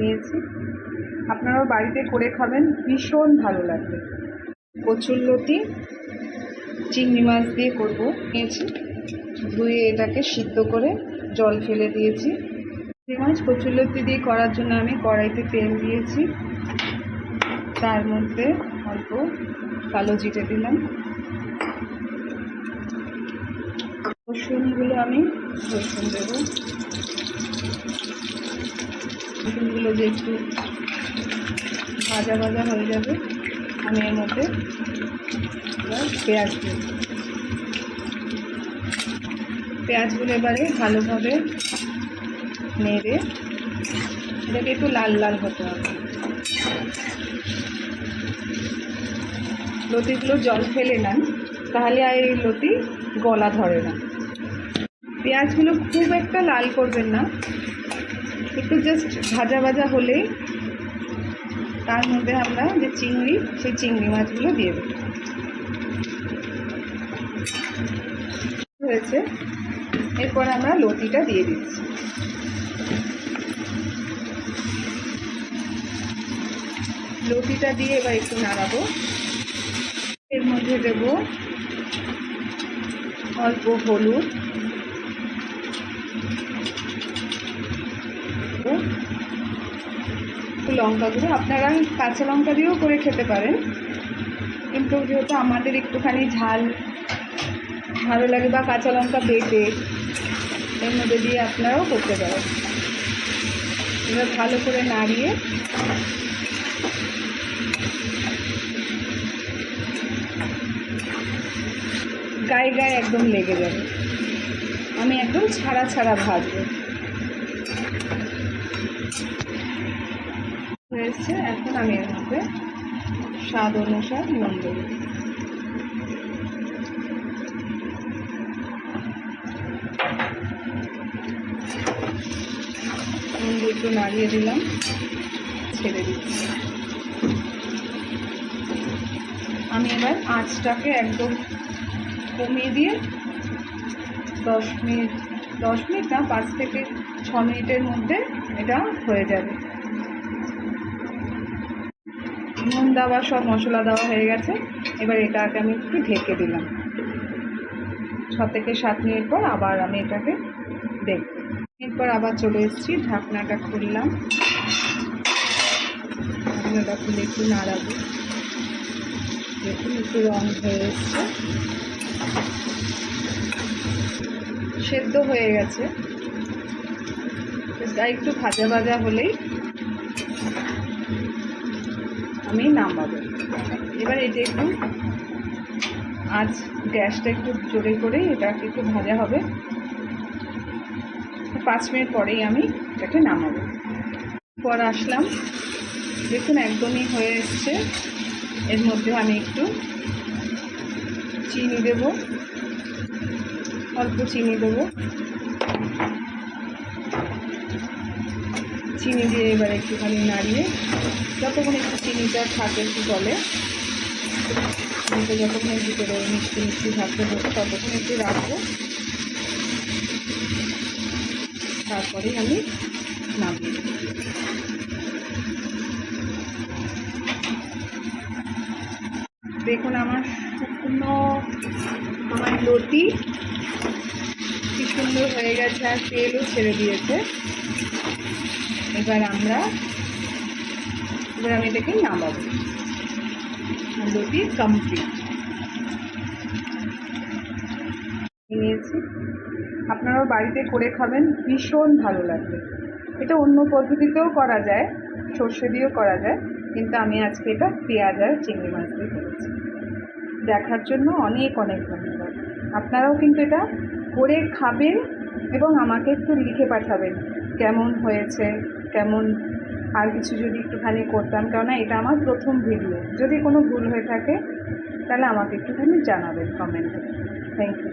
নিয়েছি, আপনারাও বাড়িতে করে খাবেন, ভীষণ ভালো লাগবে। কচুরলতি চিংড়ি মাছ দিয়ে করব। নিয়েছি, ধুয়ে এটাকে সিদ্ধ করে জল ফেলে দিয়েছি। চিংড়ি মাছ কচুরলতি দিয়ে করার জন্য আমি কড়াইতে তেল দিয়েছি, তার মধ্যে অল্প কালো জিরে দিলাম। রসুনগুলো আমি রসুন দেবো। রসুনগুলো যে একটু ভাজা ভাজা হয়ে যাবে, আমি এর মধ্যে পেঁয়াজ দেব। পেঁয়াজগুলো এবারে ভালোভাবে নেড়ে এটাকে একটু লাল লাল হতে হবে। লতিগুলো জল ফেলে নেন, তাহলে আর এই লতি গলা ধরে না। পেঁয়াজগুলো খুব একটা লাল করবেন না, একটু জাস্ট ভাজা ভাজা হলেই তার মধ্যে আমরা যে চিংড়ি, সেই চিংড়ি মাছগুলো দিয়ে দেব। হয়েছে, এরপর আমরা লতিটা দিয়ে দিচ্ছি। লতিটা দিয়ে এবার একটু নাড়াবো। এর মধ্যে দেব অল্প হলুদ, একটু লঙ্কা গুঁড়ো। আপনারা কাঁচা লঙ্কা দিয়েও করে খেতে পারেন, কিন্তু যেহেতু আমাদের একটুখানি ঝাল ভালো লাগে বা কাঁচা লঙ্কা বেটে এর মধ্যে দিয়ে আপনারাও করতে পারেন। এবার ভালো করে নাড়িয়ে গায়ে গায়ে একদম লেগে যাবে, আমি একদম ছাড়া ছাড়া ভাজবো। হয়েছে, এখন আমি এর মধ্যে স্বাদ অনুসার নুন দেব। নুন দিয়ে একটু নাড়িয়ে দিলাম, ছেড়ে দিচ্ছি। আমি এবার আঁচটাকে একদম কমিয়ে দিয়ে 10 মিনিট না 5 থেকে 6 মিনিটের মধ্যে এটা হয়ে যাবে। নুন দেওয়া, সব মশলা দেওয়া হয়ে গেছে। এবার এটাকে আমি একটু ঢেকে দিলাম। 6 থেকে 7 মিনিট পর আবার আমি এটাকে দেখব। এরপর আবার চলে এসেছি, ঢাকনাটা খুললাম। ঢাকনাটা খুলে একটু নাড়াবো। দেখুন একটু রং হয়ে এসছে, সেদ্ধ হয়ে গেছে। একটু ভাজা ভাজা হলেই আমি নামাবো। এবার এটা একটু গ্যাসটা একটু জোরে করে এটাকে একটু ভাজা হবে। 5 মিনিট পরেই আমি এটাকে নামাবো। পর আসলাম, দেখুন একদমই হয়ে এসছে। এর মধ্যে আমি একটু চিনি দেব, অল্প চিনি দেব। চিনি দিয়ে এবার একটুখানি নাড়িয়ে যতক্ষণ একটু চিনিটা থাকে একটু জলে, যতক্ষণ ভিতরে মিষ্টি মিষ্টি থাকতে হবে ততক্ষণ একটু রাখবো। তারপরেই আমি নামিয়ে দেব। দেখুন আমার শুকনো লতি কি সুন্দর হয়ে গেছে, আর তেলও ছেড়ে দিয়েছে। এবার আমি এটাকে নামাবো। লতি কমপ্লিট নিয়েছি, আপনারাও বাড়িতে করে খাবেন, ভীষণ ভালো লাগবে। এটা অন্য পদ্ধতিতেও করা যায়, সর্ষে দিয়েও করা যায়, কিন্তু আমি আজকে এটা পেঁয়াজ আর চিংড়ি মাছ দিয়ে করেছি। দেখার জন্য অনেক অনেক ধন্যবাদ। আপনারাও কিন্তু এটা করে খাবেন এবং আমাকে একটু লিখে পাঠাবেন কেমন হয়েছে, কেমন আর কিছু যদি একটুখানি করতাম, কেননা এটা আমার প্রথম ভিডিও। যদি কোনো ভুল হয়ে থাকে তাহলে আমাকে একটুখানি জানাবেন কমেন্টে। Thank you.